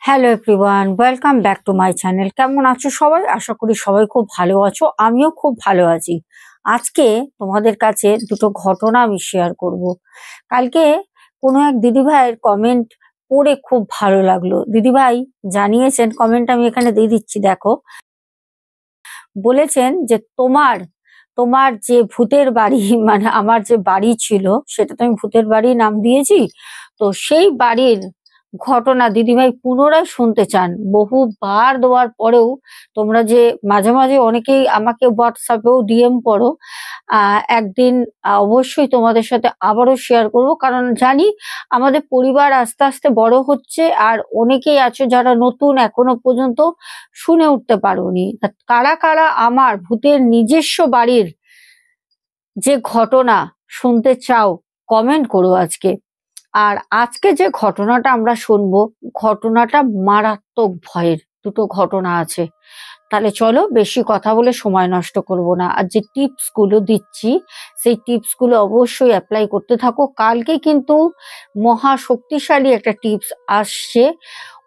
Hello everyone, welcome back to my channel. কেমন আছো সবাই? আশা করি সবাই খুব ভালো আছো। আমিও খুব ভালো আছি। আজকে তোমাদের কাছে দুটো ঘটনা আমি শেয়ার করব। কালকে কোনো এক দিদিভাইয়ের কমেন্ট পড়ে খুব ভালো লাগলো। দিদিভাই জানিয়েছেন, কমেন্ট আমি এখানে দিয়ে দিচ্ছি, দেখো। বলেছেন যে তোমার তোমার যে ভূতের বাড়ি মানে আমার যে বাড়ি ছিল সেটা তো আমি ভূতের বাড়ি নাম দিয়েছি। তো সেই বাড়ির ঘটনা দিদিভাই পুনরায় শুনতে চান। বহুবার দেওয়ার পরেও তোমরা যে মাঝে মাঝে অনেকেই আমাকে হোয়াটসঅ্যাপেও ডিএম করো, একদিন অবশ্যই তোমাদের সাথে আবারও শেয়ার করব, কারণ জানি আমাদের পরিবার আস্তে আস্তে বড় হচ্ছে আর অনেকেই আছো যারা নতুন, এখনো পর্যন্ত শুনে উঠতে পারোনি। কারা কারা আমার ভূতের নিজস্ব বাড়ির যে ঘটনা শুনতে চাও কমেন্ট করো আজকে। আর আজকে যে ঘটনাটা আমরা শুনবো, ঘটনাটা মারাত্মক ভয়ের। দুটো ঘটনা আছে। তাহলে চলো বেশি কথা বলে সময় নষ্ট করব না, আর যে টিপস গুলো দিচ্ছি সেই টিপস গুলো অবশ্যই অ্যাপ্লাই করতে থাকো। কালকে কিন্তু মহা শক্তিশালী একটা টিপস আসছে।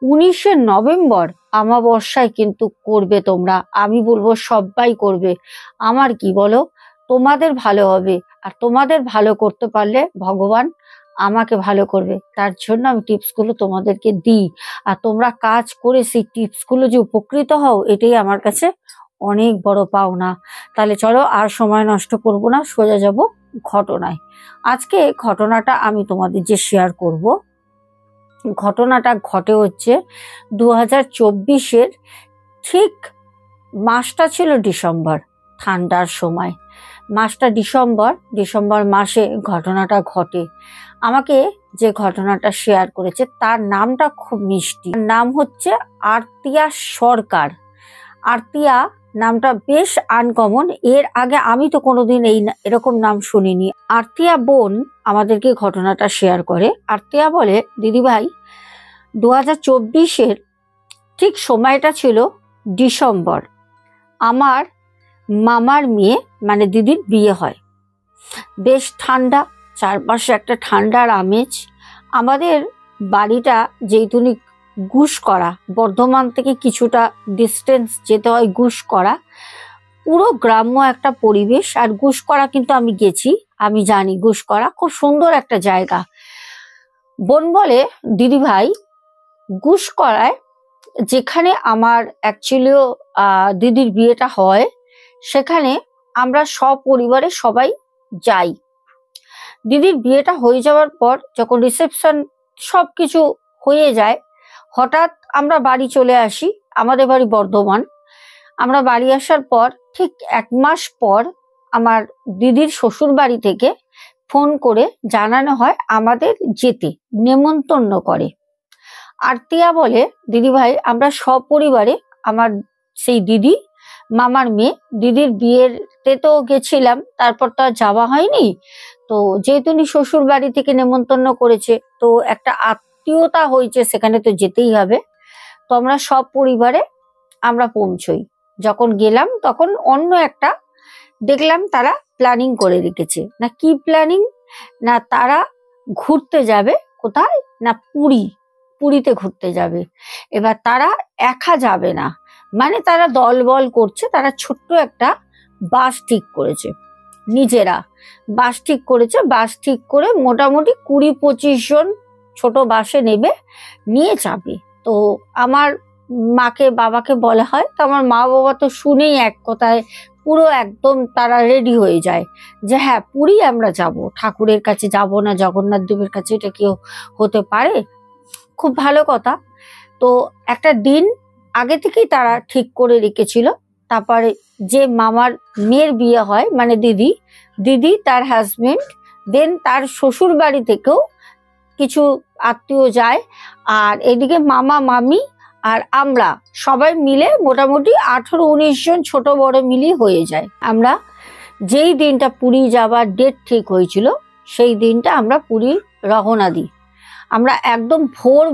19শে নভেম্বর অমাবস্যায় কিন্তু করবে তোমরা, আমি বলবো সবাই করবে। আমার কি বলো, তোমাদের ভালো হবে, আর তোমাদের ভালো করতে পারলে ভগবান আমাকে ভালো করবে। তার জন্য আমি টিপস গুলো তোমাদেরকে দিই, আর তোমরা কাজ করে সেই টিপস গুলো যে উপকৃত হও, এটাই আমার কাছে অনেক বড় পাওনা। তাহলে চলো আর সময় নষ্ট করব না, সোজা যাব ঘটনায়। আজকে ঘটনাটা আমি তোমাদের যে শেয়ার করব, ঘটনাটা ঘটে হচ্ছে 2024-এর, ঠিক মাসটা ছিল ডিসেম্বর, ঠান্ডার সময়। মাসটা ডিসেম্বর মাসে ঘটনাটা ঘটে। আমাকে যে ঘটনাটা শেয়ার করেছে তার নামটা খুব মিষ্টি। নাম হচ্ছে আরতিয়া সরকার। আরতিয়া নামটা বেশ আনকমন, এর আগে আমি তো কোনোদিন এরকম নাম শুনিনি। আরতিয়া বোন আমাদেরকে ঘটনাটা শেয়ার করে। আরতিয়া বলে, দিদিভাই 2024-এর ঠিক সময়টা ছিল ডিসেম্বর। আমার মামার মেয়ে মানে দিদির বিয়ে হয়। বেশ ঠান্ডা, চারপাশে একটা ঠান্ডার আমেজ। আমাদের বাড়িটা যেইটুনি গুসকরা, বর্ধমান থেকে কিছুটা ডিস্টেন্স যেতে হয় গুসকরা, পুরো গ্রাম্য একটা পরিবেশ। আর গুসকরা কিন্তু আমি গেছি, আমি জানি গুসকরা খুব সুন্দর একটা জায়গা। বোন বলে, দিদিভাই গুসকরায় যেখানে আমার অ্যাকচুয়ালিও দিদির বিয়েটা হয়, সেখানে আমরা সপরিবারে সবাই যাই। দিদির বিয়েটা হয়ে যাওয়ার পর যখন রিসেপশন সবকিছু হয়ে যায়, হঠাৎ আমরা বাড়ি চলে আসি। আমাদের বাড়ি বর্ধমান। আমরা বাড়ি আসার পর ঠিক 1 মাস পর আমার দিদির শ্বশুর বাড়ি থেকে ফোন করে জানানো হয় আমাদের যেতে, নেমন্তন্ন করে। আরতিয়া বলে, দিদিভাই আমরা সপরিবারে, আমার সেই দিদি, মামার মেয়ে, দিদির বিয়েতে তো গেছিলাম, তারপর তো আর যাওয়া হয়নি। তো যেহেতু শ্বশুর বাড়ি থেকে নেমন্তন্ন করেছে, তো একটা আত্মীয়তা হয়েছে, সেখানে তো যেতেই হবে। তো আমরা সব পরিবারে আমরা পৌঁছই। যখন গেলাম তখন অন্য একটা দেখলাম তারা প্ল্যানিং করে রেখেছে। না কি প্ল্যানিং, না তারা ঘুরতে যাবে কোথায়, না পুরীতে ঘুরতে যাবে। এবার তারা একা যাবে না, মানে তারা দলবল করছে। তারা ছোট্ট একটা বাস ঠিক করেছে, নিজেরা বাস ঠিক করেছে। বাস ঠিক করে মোটামুটি 20-25 জন ছোট বাসে নেবে, নিয়ে যাবে। তো আমার মাকে বাবাকে বলা হয়, তো আমার মা বাবা তো শুনেই এক কথায় পুরো একদম তারা রেডি হয়ে যায় যে হ্যাঁ পুরী আমরা যাব, ঠাকুরের কাছে যাব না জগন্নাথ দেবের কাছে, এটা কেউ হতে পারে? খুব ভালো কথা। তো একটা দিন আগে থেকেই তারা ঠিক করে রেখেছিল। তারপরে যে মামার মেয়ের বিয়ে হয়, মানে দিদি তার হাজবেন্ড, দেন তার শ্বশুর বাড়ি থেকেও কিছু আত্মীয় যায়। আর এদিকে মামা মামি আর আমরা সবাই মিলে মোটামুটি 18-19 জন ছোট বড় মিলিয়ে হয়ে যায়। আমরা যেই দিনটা পুরী যাবার ডেট ঠিক হয়েছিল, সেই দিনটা আমরা পুরীর রওনা দিই। আমরা একদম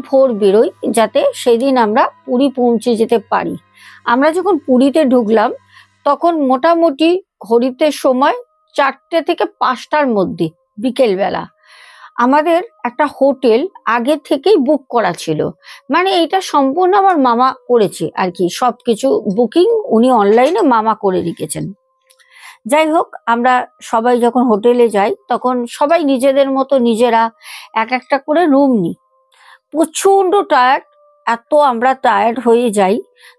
ভোর বেরোই, যাতে সেদিন আমরা পুরী পৌঁছে যেতে পারি। আমরা যখন পুরীতে ঢুকলাম তখন মোটামুটি ঘড়িতে সময় 4টে থেকে 5টার মধ্যে, বিকেলবেলা। আমাদের একটা হোটেল আগে থেকেই বুক করা ছিল, মানে এটা সম্পূর্ণ আমার মামা করেছে আর কি, সবকিছু বুকিং উনি অনলাইনে মামা করে রেখেছেন। যাই হোক, আমরা সবাই যখন হোটেলে যাই তখন সবাই নিজেদের মতো নিজেরা এক একটা করে রুম নিই। প্রচন্ড টায়ার্ড, এত আমরা টায়ার্ড হয়ে যাই,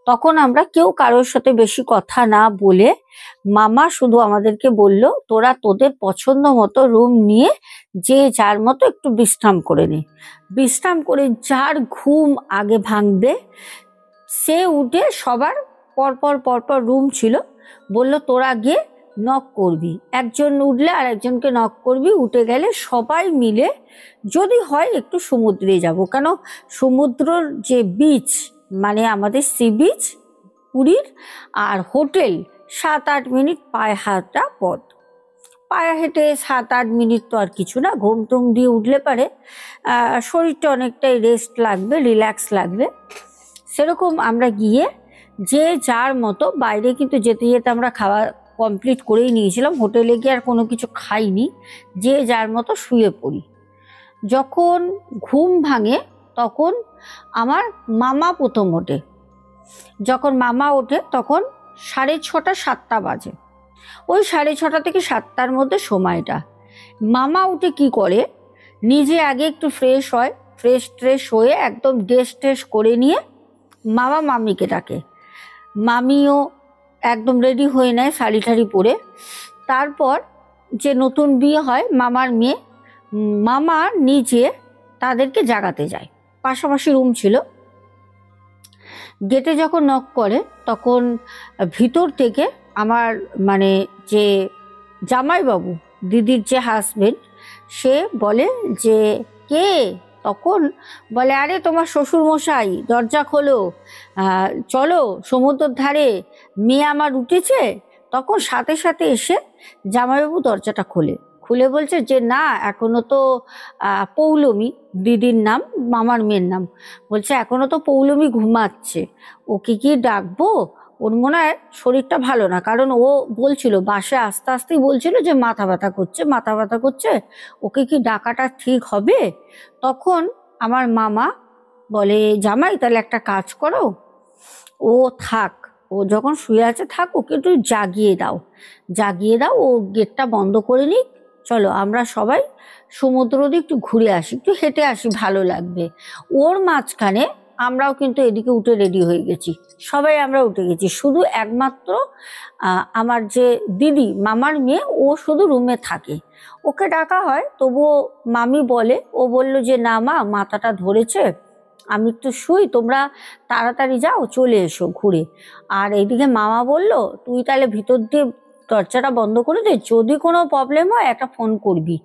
তখন আমরা কেউ কারোর সাথে বেশি কথা না বলে মামা শুধু আমাদেরকে বলল, তোরা তোদের পছন্দ মতো রুম নিয়ে যে যার মতো একটু বিশ্রাম করে নে। বিশ্রাম করে যার ঘুম আগে ভাঙবে সে উঠে, সবার পরপর পরপর রুম ছিল, বলল তোরা গিয়ে নক করবি, একজন উঠলে আর একজনকে নক করবি, উঠে গেলে সবাই মিলে যদি হয় একটু সমুদ্রে যাব, কেন সমুদ্রর যে বিচ মানে আমাদের সি বিচ পুরীর আর হোটেল 7-8 মিনিট পায়ে হাঁটা পথ। পায়ে হেঁটে 7-8 মিনিট তো আর কিছু না, ঘুম টুম দিয়ে উঠলে পারে শরীরটা অনেকটাই রেস্ট লাগবে, রিল্যাক্স লাগবে। সেরকম আমরা গিয়ে যে যার মতো, বাইরে কিন্তু যেতে যেতে আমরা খাওয়া কমপ্লিট করেই নিয়েছিলাম, হোটেলে গিয়ে আর কোনো কিছু খাইনি, যে যার মতো শুয়ে পড়ি। যখন ঘুম ভাঙে তখন আমার মামা প্রথম ওঠে। যখন মামা ওঠে তখন 6:30-7টা বাজে, ওই 6:30 থেকে 7টার মধ্যে সময়টা। মামা উঠে কি করে, নিজে আগে একটু ফ্রেশ হয়, ফ্রেশ ট্রেশ হয়ে একদম ড্রেস ট্রেস করে নিয়ে মামা মামিকে ডাকে। মামিও একদম রেডি হয়ে নেয় শাড়ি ঠাড়ি পরে। তারপর যে নতুন বিয়ে হয় মামার মেয়ে, মামা নিজে তাদেরকে জাগাতে যায়, পাশাপাশি রুম ছিল। গেটে যখন নক করে তখন ভিতর থেকে আমার মানে যে জামাইবাবু, দিদির যে হাজবেন্ড, সে বলে যে কে? তখন বলে, আরে তোমার শ্বশুর মশাই, দরজা খোলো, চলো সমুদ্রের ধারে, মেয়ে আমার উঠেছে। তখন সাথে সাথে এসে জামাইবাবু দরজাটা খোলে, খুলে বলছে যে না, এখনো তো পৌলমী, দিদির নাম, মামার মেয়ের নাম, বলছে এখনো তো পৌলমী ঘুমাচ্ছে, ওকে কি ডাকবো? ওর মনে হয় শরীরটা ভালো না, কারণ ও বলছিল বাসে আস্তে আস্তেই বলছিল যে মাথা ব্যথা করছে, মাথা ব্যথা করছে, ওকে কি ডাকাটা ঠিক হবে? তখন আমার মামা বলে, জামাই তাহলে একটা কাজ করো, ও থাক, ও যখন শুয়ে আছে থাক, ওকে একটু জাগিয়ে দাও, জাগিয়ে দাও, ও গেটটা বন্ধ করে নিক, চলো আমরা সবাই সমুদ্র দিয়ে একটু ঘুরে আসি, একটু হেঁটে আসি, ভালো লাগবে। ওর মাঝখানে আমরাও কিন্তু এদিকে উঠে রেডি হয়ে গেছি, সবাই আমরা উঠে গেছি, শুধু একমাত্র আমার যে দিদি মামার মেয়ে, ও শুধু রুমে থাকে। ওকে ডাকা হয়, তবুও মামি বলে, ও বলল যে না মা, মাথাটা ধরেছে, আমি একটু শুই, তোমরা তাড়াতাড়ি যাও, চলে এসো ঘুরে। আর এইদিকে মামা বলল, তুই তাহলে ভিতর দিয়ে দরজাটা বন্ধ করে দে, যদি কোনো প্রবলেম হয় একটা ফোন করবি,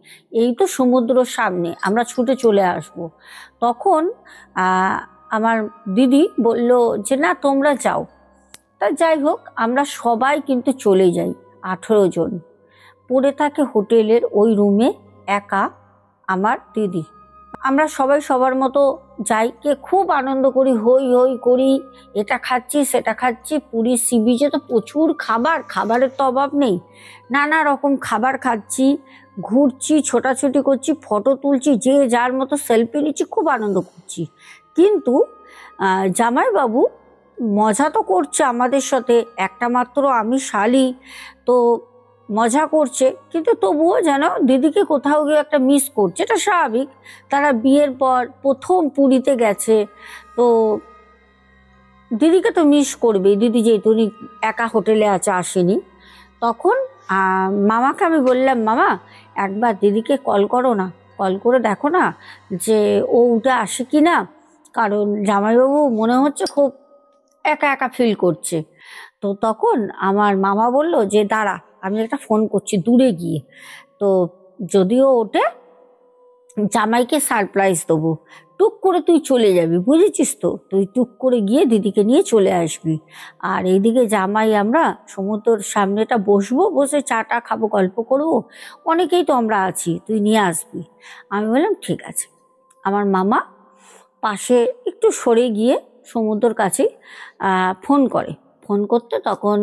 এই তো সমুদ্রের সামনে, আমরা ছুটে চলে আসব। তখন আমার দিদি বলল যে না, তোমরা যাও। তা যাই হোক, আমরা সবাই কিন্তু চলে যাই, 18 জন পড়ে থাকে হোটেলের ওই রুমে একা, আমার দিদি। আমরা সবাই সবার মতো যাই, কে খুব আনন্দ করি, হই হই করি, এটা খাচ্ছি সেটা খাচ্ছি। পুরীর সি বিচে তো প্রচুর খাবার, খাবারের তো অভাব নেই, নানা রকম খাবার খাচ্ছি, ঘুরছি, ছোটাছুটি করছি, ফটো তুলছি, যে যার মতো সেলফি নিচ্ছি, খুব আনন্দ করছি। কিন্তু জামাইবাবু মজা তো করছে আমাদের সাথে, একটা মাত্র আমি শালি, তো মজা করছে, কিন্তু তবুও যেন দিদিকে কোথাও গিয়ে একটা মিস করছে, এটা স্বাভাবিক, তারা বিয়ের পর প্রথম পুরীতে গেছে, তো দিদিকে তো মিস করবে, দিদি যেহেতু একা হোটেলে আছে, আসেনি। তখন মামাকে আমি বললাম, মামা একবার দিদিকে কল করো না, কল করে দেখো না যে ও উঠে আসে কি না, কারণ জামাইবাবু মনে হচ্ছে খুব একা একা ফিল করছে। তো তখন আমার মামা বলল যে দাঁড়া, আমি একটা ফোন করছি দূরে গিয়ে, তো যদিও ওঠে জামাইকে সারপ্রাইজ দেবো, টুক করে তুই চলে যাবি, বুঝেছিস তো, তুই টুক করে গিয়ে দিদিকে নিয়ে চলে আসবি, আর এইদিকে জামাই আমরা সমুদ্রের সামনেটা বসবো, বসে চাটা খাবো, গল্প করবো, অনেকেই তো আমরা আছি, তুই নিয়ে আসবি। আমি বললাম ঠিক আছে। আমার মামা পাশে একটু সরে গিয়ে সমুদ্রের কাছে ফোন করে, ফোন করতে তখন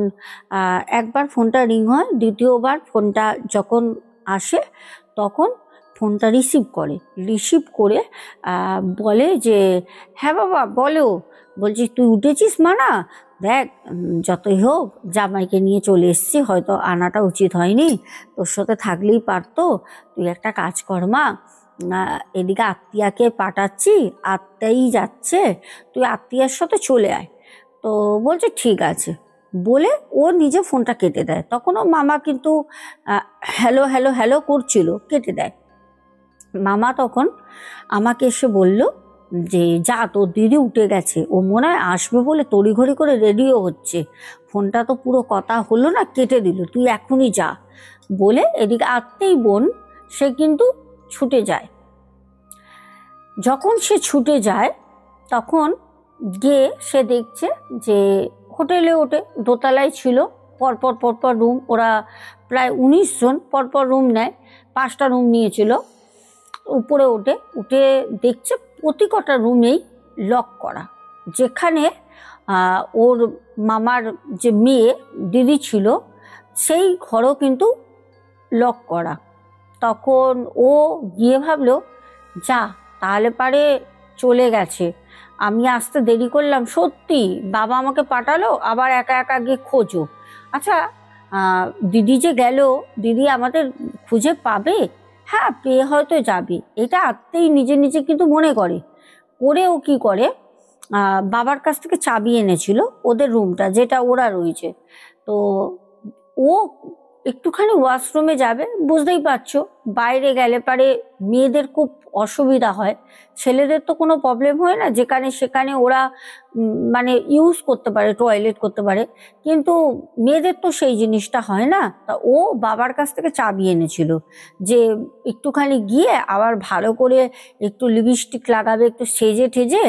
একবার ফোনটা রিং হয়, দ্বিতীয়বার ফোনটা যখন আসে তখন ফোনটা রিসিভ করে, রিসিভ করে বলে যে হ্যাঁ বাবা বলো। বলছি তুই উঠেছিস মানা? দেখ যতই হোক জামাইকে নিয়ে চলে এসছি, হয়তো আনাটা উচিত হয়নি, তোর সাথে থাকলেই পারতো। তুই একটা কাজ কর মা, এদিকে আত্মীয়াকে পাঠাচ্ছি, আত্মীয়াই যাচ্ছে, তুই আত্মীয়ার সাথে চলে আয়। তো বলছে ঠিক আছে বলে ও নিজে ফোনটা কেটে দেয়। তখনও মামা কিন্তু হ্যালো হ্যালো হ্যালো করছিল, কেটে দেয়। মামা তখন আমাকে এসে বলল যে যা তোর দিদি উঠে গেছে, ও মনে হয় আসবে বলে তড়িঘড়ি করে রেডিও হচ্ছে, ফোনটা তো পুরো কথা হলো না, কেটে দিল, তুই এখনই যা। বলে এদিকে আত্মীয় বোন সে কিন্তু ছুটে যায়। যখন সে ছুটে যায় তখন গিয়ে সে দেখছে যে হোটেলে ওঠে, দোতলায় ছিল, পরপর পরপর রুম, ওরা প্রায় 19 জন পরপর রুম নেয়, 5টা রুম নিয়েছিল। উপরে উঠে দেখছে প্রতি কটা রুমেই লক করা। যেখানে ওর মামার যে মেয়ে দিদি ছিল সেই ঘরও কিন্তু লক করা। তখন ও গিয়ে ভাবলো যা তাহলে পারে চলে গেছে, আমি আসতে দেরি করলাম, সত্যি বাবা আমাকে পাঠালো, আবার একা একা গিয়ে খোঁজো। আচ্ছা দিদি যে গেল, দিদি আমাদের খুঁজে পাবে? হ্যাঁ পেয়ে হয়তো যাবে, এটা আত্মেই নিজে নিজে কিন্তু মনে করে। ও কি করে, বাবার কাছ থেকে চাবি এনেছিল ওদের রুমটা যেটা ওরা রয়েছে। তো ও একটুখানি ওয়াশরুমে যাবে, বুঝতেই পারছো বাইরে গেলে পারে মেয়েদের খুব অসুবিধা হয়, ছেলেদের তো কোনো প্রবলেম হয় না, যেখানে সেখানে ওরা মানে ইউজ করতে পারে, টয়লেট করতে পারে, কিন্তু মেয়েদের তো সেই জিনিসটা হয় না। তা ও বাবার কাছ থেকে চাবি এনেছিল যে একটুখানি গিয়ে আবার ভালো করে একটু লিপস্টিক লাগাবে, একটু সেজে ঠেজে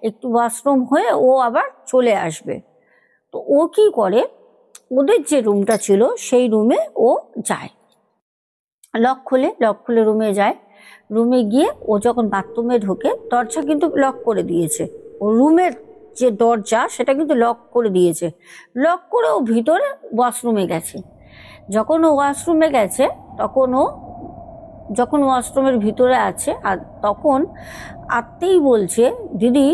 একটু ওয়াশরুম হয়ে ও আবার চলে আসবে। তো ও কি করে, ওদের যে রুমটা ছিল সেই রুমে ও যায়, লক খুলে রুমে যায়। রুমে গিয়ে ও যখন বাথরুমে ঢোকে, দরজা কিন্তু লক করে দিয়েছে, ও রুমের যে দরজা সেটা কিন্তু লক করে দিয়েছে। লক করে ও ভিতরে ওয়াশরুমে গেছে। যখন ও ওয়াশরুমে গেছে তখন ও যখন ওয়াশরুমের ভিতরে আছে, আর তখন আত্মেই বলছে দিদি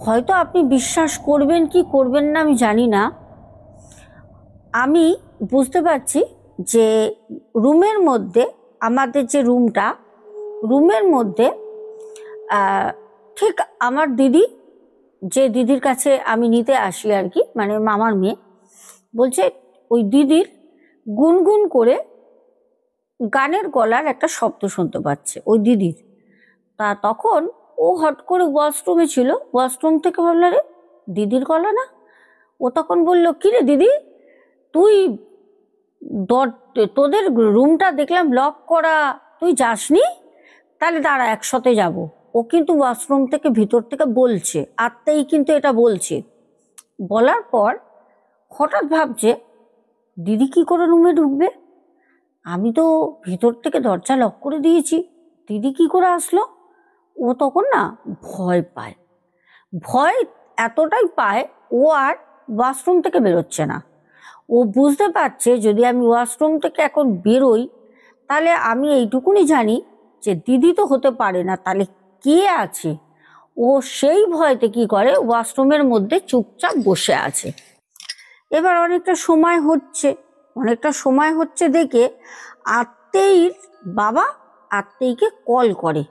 হয়তো আপনি বিশ্বাস করবেন কি করবেন না আমি জানি না, আমি বুঝতে পারছি যে রুমের মধ্যে, আমাদের যে রুমের মধ্যে ঠিক আমার দিদি, যে দিদির কাছে আমি নিতে আসি আর কি, মানে মামার মেয়ে, বলছে ওই দিদির গুনগুন করে গানের গলার একটা শব্দ শুনতে পাচ্ছে ওই দিদির। তা তখন ও হট করে ওয়াশরুমে ছিল, ওয়াশরুম থেকে ভাবলো রে দিদির গলা না। ও তখন বলল কিরে দিদি তুই তোদের রুমটা দেখলাম লক করা, তুই যাসনি? তাহলে দাঁড়া একসাথে যাব। ও কিন্তু ওয়াশরুম থেকে ভিতর থেকে বলছে, আত্মাই কিন্তু এটা বলছে। বলার পর হঠাৎ ভাবছে দিদি কি করে রুমে ঢুকবে, আমি তো ভিতর থেকে দরজা লক করে দিয়েছি, দিদি কি করে আসলো? ও তখন না ভয় এতটাই পায় ও আর ওয়াশরুম থেকে বেরোচ্ছে না। ও বুঝতে পারছে যদি আমি ওয়াশরুম থেকে এখন বেরোই তাহলে আমি এইটুকুনি জানি যে দিদি তো হতে পারে না, তাহলে কে আছে? ও সেই ভয়তে কি করে ওয়াশরুমের মধ্যে চুপচাপ বসে আছে। এবার অনেকটা সময় হচ্ছে দেখে আত্মেইর বাবা আত্মেইকে কল করে।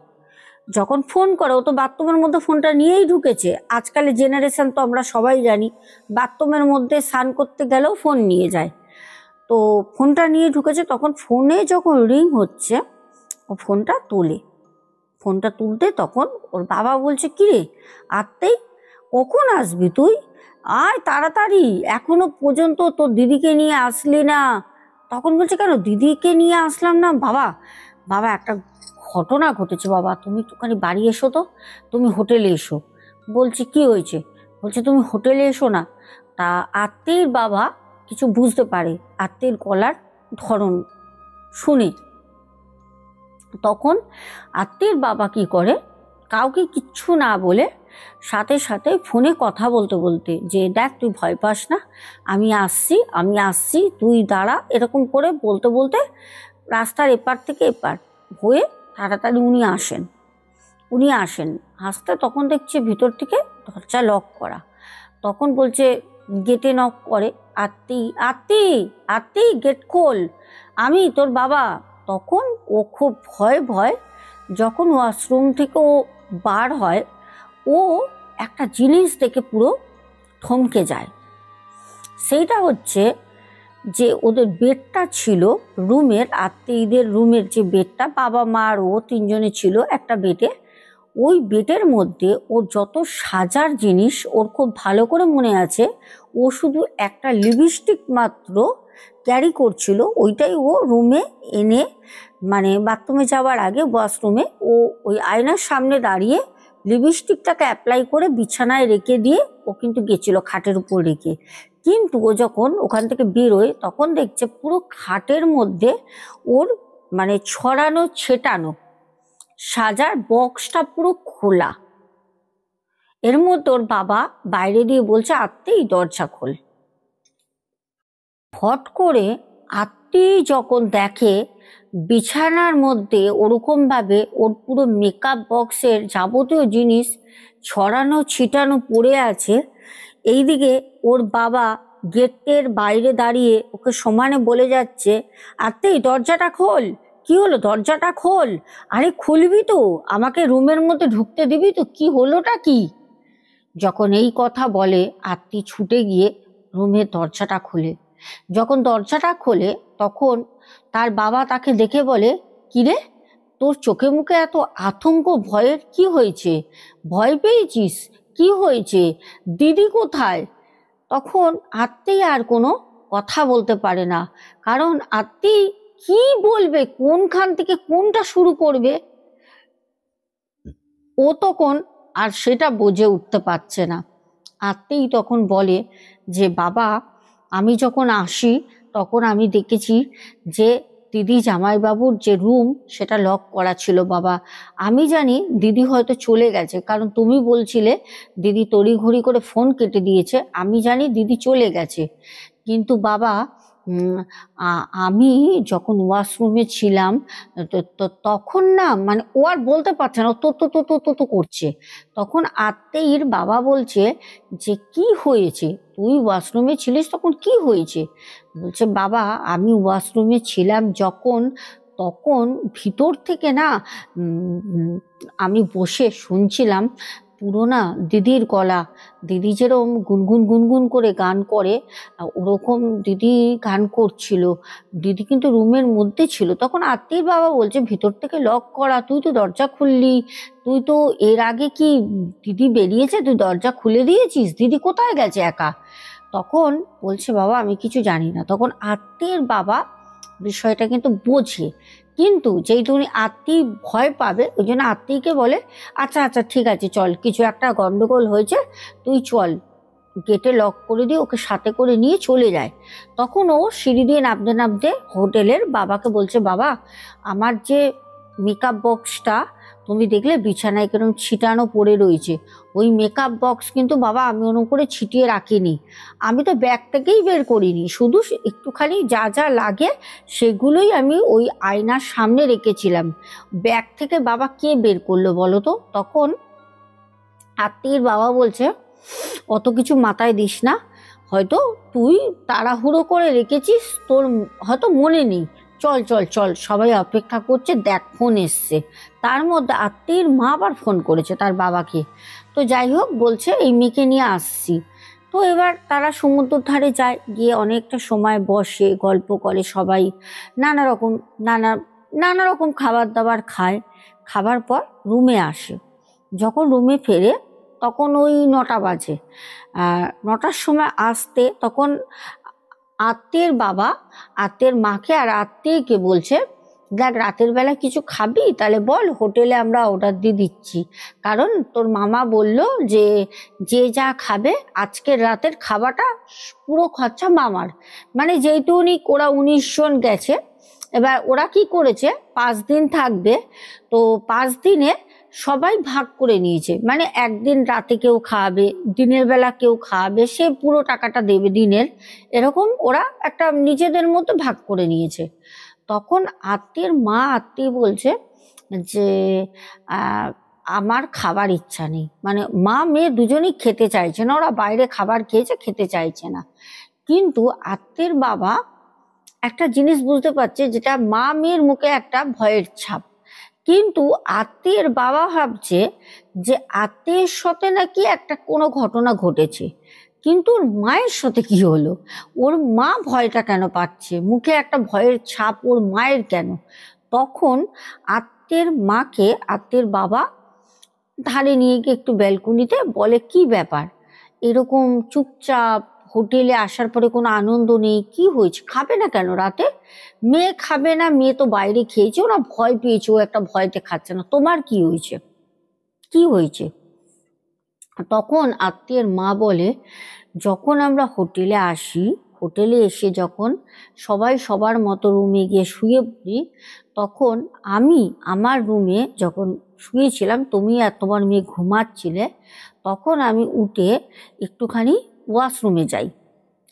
যখন ফোন করে, ও তো বাথরুমের মধ্যে ফোনটা নিয়েই ঢুকেছে, আজকালের জেনারেশন তো আমরা সবাই জানি, বাথরুমের মধ্যে স্নান করতে গেলেও ফোন নিয়ে যায়। তো ফোনটা নিয়ে ঢুকেছে, তখন ফোনে যখন রিং হচ্ছে ও ফোনটা তুলতে তখন ওর বাবা বলছে কিরে আত্মেই কখন আসবি তুই, আয় তাড়াতাড়ি, এখনো পর্যন্ত তোর দিদিকে নিয়ে আসলি না। তখন বলছে কেন দিদিকে নিয়ে আসলাম না বাবা একটা ঘটনা ঘটেছে বাবা, তুমি একটুখানি বাড়ি এসো তো, তুমি হোটেলে এসো। বলছি কি হয়েছে? বলছে তুমি হোটেলে এসো না। তা আত্মীর বাবা কিছু বুঝতে পারে আত্মীর গলার ধরন শুনে, তখন আত্মীর বাবা কি করে কাউকে কিচ্ছু না বলে সাথে সাথে ফোনে কথা বলতে বলতে যে দেখ তুই ভয় পাস না, আমি আসছি তুই দাঁড়া, এরকম করে বলতে বলতে রাস্তার এপার থেকে এপার হয়ে তাড়াতাড়ি উনি আসেন আসতে তখন দেখছে ভিতর থেকে দরজা লক করা। তখন বলছে, গেটে নক করে, আত্মি আত্মি আত্মি গেট খোল, আমি তোর বাবা। তখন ও খুব ভয় যখন ওয়াশরুম থেকে ও বার হয়, ও একটা জিনিস দেখে পুরো থমকে যায়। সেইটা হচ্ছে যে ওদের বেডটা ছিল রুমের, আত্মীয়দের রুমের যে বেডটা, বাবা মা আর ও তিনজনে ছিল একটা বেডে। ওই বেডের মধ্যে ওর যত সাজার জিনিস ওর খুব ভালো করে মনে আছে, ও শুধু একটা লিপস্টিক মাত্র ক্যারি করছিল, ওইটাই ও রুমে এনে মানে বাথরুমে যাওয়ার আগে ওয়াশরুমে ও ওই আয়নার সামনে দাঁড়িয়ে লিপস্টিকটাকে অ্যাপ্লাই করে বিছানায় রেখে দিয়ে ও কিন্তু গেছিল খাটের উপর রেখে। কিন্তু ও যখন ওখান থেকে বেরোয় তখন দেখছে পুরো খাটের মধ্যে ওর মানে ছড়ানো ছেটানো সাজার বক্সটা পুরো খোলা। এর মধ্যে ওর বাবা বাইরে দিয়ে বলছে, আত্মি দরজা খোল। ফট করে আত্মি যখন দেখে বিছানার মধ্যে ওরকম ভাবে ওর পুরো মেকআপ বক্সের যাবতীয় জিনিস ছড়ানো ছিটানো পড়ে আছে, এইদিকে ওর বাবা গেটের বাইরে দাঁড়িয়ে ওকে সমানে বলে যাচ্ছে, আত্মি দরজাটা খোল, কি হলো দরজাটা খোল, আরে খুলবি তো, আমাকে রুমের মধ্যে ঢুকতে দিবি তো, কি হলোটা কি। যখন এই কথা বলে আত্মি ছুটে গিয়ে রুমের দরজাটা খোলে। যখন দরজাটা খোলে তখন তার বাবা তাকে দেখে বলে, কিরে তোর চোখে মুখে এত আতঙ্ক ভয়ের কি হয়েছে, ভয় পেয়েছিস, কি হয়েছে, দিদি কোথায়। তখন আত্মি আর কোনো কথা বলতে পারে না, কারণ আত্মি কি বলবে, কোনখান থেকে কোনটা শুরু করবে ও তখন আর সেটা বুঝে উঠতে পারছে না। আত্মি তখন বলে যে, বাবা আমি যখন আসি তখন আমি দেখেছি যে দিদি জামাইবাবুর যে রুম সেটা লক করা ছিল বাবা, আমি জানি দিদি হয়তো চলে গেছে, কারণ তুমি বলছিলে দিদি তড়িঘড়ি করে ফোন কেটে দিয়েছে, আমি জানি দিদি চলে গেছে। কিন্তু বাবা আমি যখন ওয়াশরুমে ছিলাম তখন না, মানে ও আর বলতে পারছে না, তো করছে। তখন আত্মীর বাবা বলছে যে, কি হয়েছে, তুই ওয়াশরুমে ছিলিস তখন কি হয়েছে। বলছে, বাবা আমি ওয়াশরুমে ছিলাম যখন, তখন ভিতর থেকে না আমি বসে শুনছিলাম পুরো না দিদির গলা, দিদি যেরকম গুনগুন করে গান করে ওরকম দিদি গান করছিল, দিদি কিন্তু রুমের মধ্যে ছিল। তখন আত্মীর বাবা বলছে, ভিতর থেকে লক করা, তুই তো দরজা খুললি, তুই তো এর আগে কি দিদি বেরিয়েছে তুই দরজা খুলে দিয়েছিস, দিদি কোথায় গেছে একা। তখন বলছে, বাবা আমি কিছু জানি না। তখন আত্মীর বাবা বিষয়টা কিন্তু বোঝে, কিন্তু যেই তুমি আত্মী ভয় পাবে ওই জন্য আত্মীকে বলে, আচ্ছা আচ্ছা ঠিক আছে চল, কিছু একটা গন্ডগোল হয়েছে, তুই চল, গেটে লক করে দিয়ে ওকে সাথে করে নিয়ে চলে যায়। তখন ও সিঁড়ি দিয়ে নামতে নামতে হোটেলের বাবাকে বলছে, বাবা আমার যে মেকআপ বক্সটা তুমি দেখলে বিছানায় কিরকম ছিটানো পড়ে রয়েছে, ওই মেকআপ বক্স কিন্তু বাবা আমি ওরকম করে ছিটিয়ে রাখিনি, আমি তো ব্যাগ থেকেই বের করিনি, শুধু একটুখানি যা যা লাগে সেগুলোই আমি ওই আয়নার সামনে রেখেছিলাম, ব্যাগ থেকে বাবা কে বের করলো বলো তো। তখন আত্মীর বাবা বলছে, অত কিছু মাথায় দিস না, হয়তো তুই তাড়াহুড়ো করে রেখেছিস, তোর হয়তো মনে নেই, চল চল চল সবাই অপেক্ষা করছে, দেখ ফোন এসছে। তার মধ্যে আত্মীর মা আবার ফোন করেছে তার বাবাকে। তো যাই হোক বলছে, এই মেয়েকে নিয়ে আসছি। তো এবার তারা সমুদ্রের ধারে যায়, গিয়ে অনেকটা সময় বসে গল্প করে সবাই, নানা রকম খাবার দাবার খায়। খাবার পর রুমে আসে, যখন রুমে ফেরে তখন ওই 9টা বাজে। 9টার সময় আসতে তখন আত্মীর বাবা আত্মীর মাকে আর আত্মীকে বলছে, দেখ রাতের বেলা কিছু খাবি তাহলে বল, হোটেলে আমরা অর্ডার দিয়ে দিচ্ছি, কারণ তোর মামা বলল যে যে যা খাবে আজকের রাতের খাবারটা পুরো খরচা মামার, মানে যেহেতু ওরা 19 জন গেছে, এবার ওরা কি করেছে 5 দিন থাকবে, তো 5 দিনে সবাই ভাগ করে নিয়েছে, মানে একদিন রাতে কেউ খাওয়াবে, দিনের বেলা কেউ খাওয়াবে, সে পুরো টাকাটা দেবে দিনের, এরকম ওরা একটা নিজেদের মধ্যে ভাগ করে নিয়েছে। তখন আত্মীয়ের মা আত্মীয় বলছে যে আমার খাবার ইচ্ছা নেই, মানে মা মেয়ে দুজনেই খেতে চাইছে না, ওরা বাইরে খাবার খেয়েছে, খেতে চাইছে না। কিন্তু আত্মীয়ের বাবা একটা জিনিস বুঝতে পারছে, যেটা মা মেয়ের মুখে একটা ভয়ের ছাপ। কিন্তু আত্মীয়ের বাবা ভাবছে যে আত্মীয়ের সাথে নাকি একটা কোনো ঘটনা ঘটেছে, কিন্তু ওর মায়ের সাথে কি হলো, ওর মা ভয়টা কেন পাচ্ছে, মুখে একটা ভয়ের ছাপ ওর মায়ের কেন। তখন আত্মীয়ের মাকে আত্মীয়ের বাবা ধারে নিয়ে গিয়ে একটু ব্যালকনিতে বলে, কি ব্যাপার এরকম চুপচাপ, হোটেলে আসার পরে কোনো আনন্দ নেই, কি হয়েছে, খাবে না কেন রাতে? মেয়ে খাবে না, মেয়ে তো বাইরে খেয়েছে, ওরা ভয় পেয়েছে, ও একটা ভয়তে খাচ্ছে না, তোমার কি হয়েছে, কি হয়েছে? তখন আত্মীয়ের মা বলে, যখন আমরা হোটেলে আসি, হোটেলে এসে যখন সবাই সবার মতো রুমে গিয়ে শুয়ে পড়ি, তখন আমি আমার রুমে যখন শুয়েছিলাম, তুমি আর তোমার মেয়ে ঘুমাচ্ছিলে, তখন আমি উঠে একটুখানি ওয়াশরুমে যাই।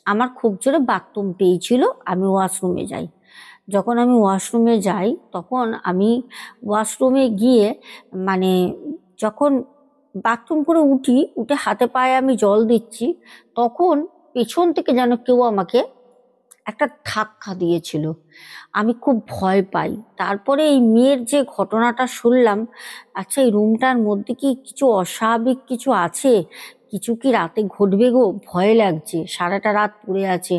আমার খুব জোরে বাথরুম পেয়েছিল, আমি ওয়াশরুমে যাই। যখন আমি ওয়াশরুমে যাই, তখন আমি ওয়াশরুমে গিয়ে মানে যখন বাথরুম করে উঠে হাতে পায়ে আমি জল দিচ্ছি, তখন পেছন থেকে যেন কেউ আমাকে একটা ধাক্কা দিয়েছিল। আমি খুব ভয় পাই। তারপরে এই মেয়ের যে ঘটনাটা শুনলাম, আচ্ছা এই রুমটার মধ্যে কি কিছু অস্বাভাবিক কিছু আছে, কিছু কি রাতে ঘটবে গো, ভয় লাগছে, সারাটা রাত পড়ে আছে।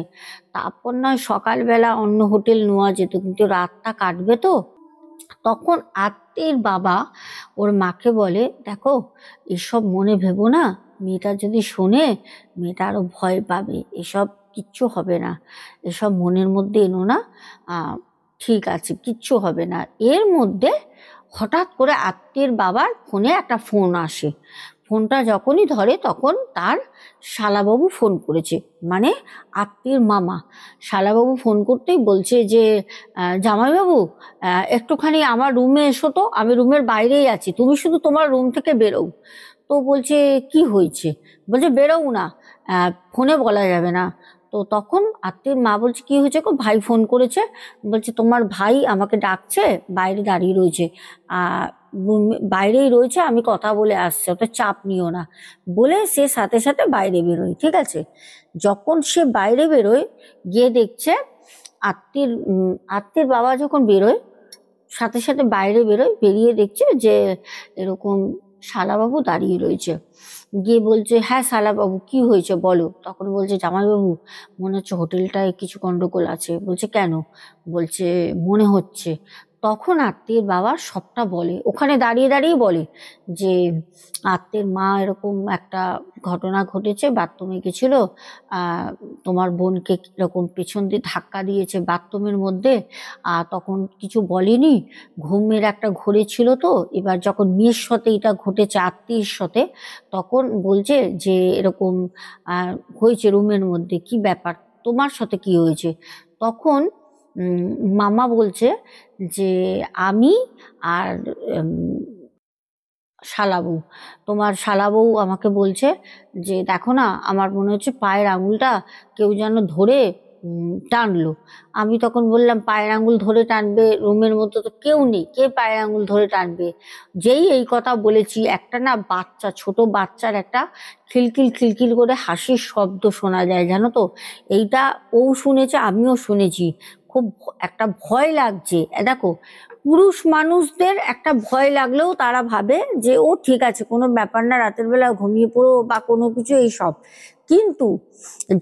তারপর নয় সকালবেলা অন্য হোটেল নেওয়া যেত, কিন্তু রাতটা কাটবে তো। তখন আত্মীয়ের বাবা ওর মাকে বলে, দেখো এসব মনে ভেবো না, মেয়েটা যদি শোনে মেয়েটা আরো ভয় পাবে, এসব কিচ্ছু হবে না, এসব মনের মধ্যে এনো না, ঠিক আছে কিচ্ছু হবে না। এর মধ্যে হঠাৎ করে আত্মীয়ের বাবার ফোনে একটা ফোন আসে। ফোনটা যখনই ধরে তখন তার শালাবাবু ফোন করেছে, মানে আত্মীয়ের মামা। শালাবাবু ফোন করতেই বলছে যে জামাইবাবু একটুখানি আমার রুমে এসো তো, আমি রুমের বাইরেই আছি, তুমি শুধু তোমার রুম থেকে বেরোও। তো বলছে কি হয়েছে, বলছে বেরোও না, ফোনে বলা যাবে না। তো তখন আত্মীয়ের মা বলছে কি হয়েছে গো, ভাই ফোন করেছে, বলছে তোমার ভাই আমাকে ডাকছে, বাইরে দাঁড়িয়ে রয়েছে, বাইরেই রয়েছে, আমি কথা বলে আসছি, ওটা চাপ নিও না, বলে সে সাথে সাথে বাইরে বেরোয়। ঠিক আছে, যখন সে বাইরে বেরোয় গিয়ে দেখছে আত্মীয়ের বাবা যখন বেরোয়, সাথে সাথে বাইরে বেরোয়, বেরিয়ে দেখছে যে এরকম শালাবাবু দাঁড়িয়ে রয়েছে। গিয়ে বলছে, হ্যাঁ শালাবাবু কি হয়েছে বলো। তখন বলছে, জামাইবাবু মনে হচ্ছে হোটেলটায় কিছু গন্ডগোল আছে। বলছে কেন? বলছে মনে হচ্ছে। তখন আত্মীয়ের বাবা সবটা বলে, ওখানে দাঁড়িয়ে দাঁড়িয়ে বলে যে আত্মীয়ের মা এরকম একটা ঘটনা ঘটেছে, বাথরুমে গেছিল, তোমার বোনকে এরকম পেছন দিয়ে ধাক্কা দিয়েছে বাথরুমের মধ্যে, তখন কিছু বলেনি, ঘুমের একটা ঘোরে ছিল, তো এবার যখন মেয়ের সাথে এটা ঘটেছে আত্মীয়ের সাথে, তখন বলছে যে এরকম হয়েছে রুমের মধ্যে, কি ব্যাপার তোমার সাথে কি হয়েছে। তখন মামা বলছে যে আমি আর শালাবউ, তোমার শালাবউ আমাকে বলছে যে দেখো না, আমার মনে হচ্ছে পায়ের আঙুলটা কেউ যেন ধরে টানলো। আমি তখন বললাম, পায়ের আঙুল ধরে টানবে, রুমের মধ্যে তো কেউ নেই, কে পায়ের আঙুল ধরে টানবে। যেই এই কথা বলেছি, একটা না বাচ্চা, ছোট বাচ্চার একটা খিলখিল খিলখিল করে হাসির শব্দ শোনা যায়, জানো তো। এইটা ও শুনেছে, আমিও শুনেছি, খুব একটা ভয় লাগছে। দেখো পুরুষ মানুষদের একটা ভয় লাগলেও তারা ভাবে যে ও ঠিক আছে, কোনো ব্যাপার না, রাতের বেলা ঘুমিয়ে পড়ো বা কোনো কিছু এইসব। কিন্তু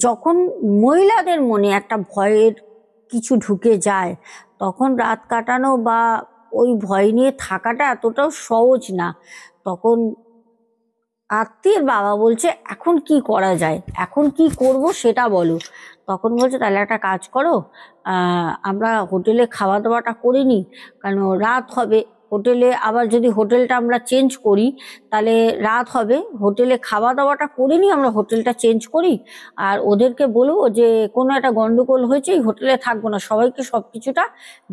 যখন মহিলাদের মনে একটা ভয়ের কিছু ঢুকে যায়, তখন রাত কাটানো বা ওই ভয় নিয়ে থাকাটা এতটাও সহজ না। তখন আত্মীয়ের বাবা বলছে, এখন কি করা যায়, এখন কি করব সেটা বলো। তখন বলছে, তাহলে একটা কাজ করো, আমরা হোটেলে খাওয়া দাওয়াটা করে নিই, কারণ রাত হবে, হোটেলে আবার যদি হোটেলটা আমরা চেঞ্জ করি তাহলে রাত হবে, হোটেলে খাওয়া দাওয়াটা করে নিই, আমরা হোটেলটা চেঞ্জ করি, আর ওদেরকে বলবো যে কোনো একটা গন্ডগোল হয়েছে, এই হোটেলে থাকবো না, সবাইকে সব কিছুটা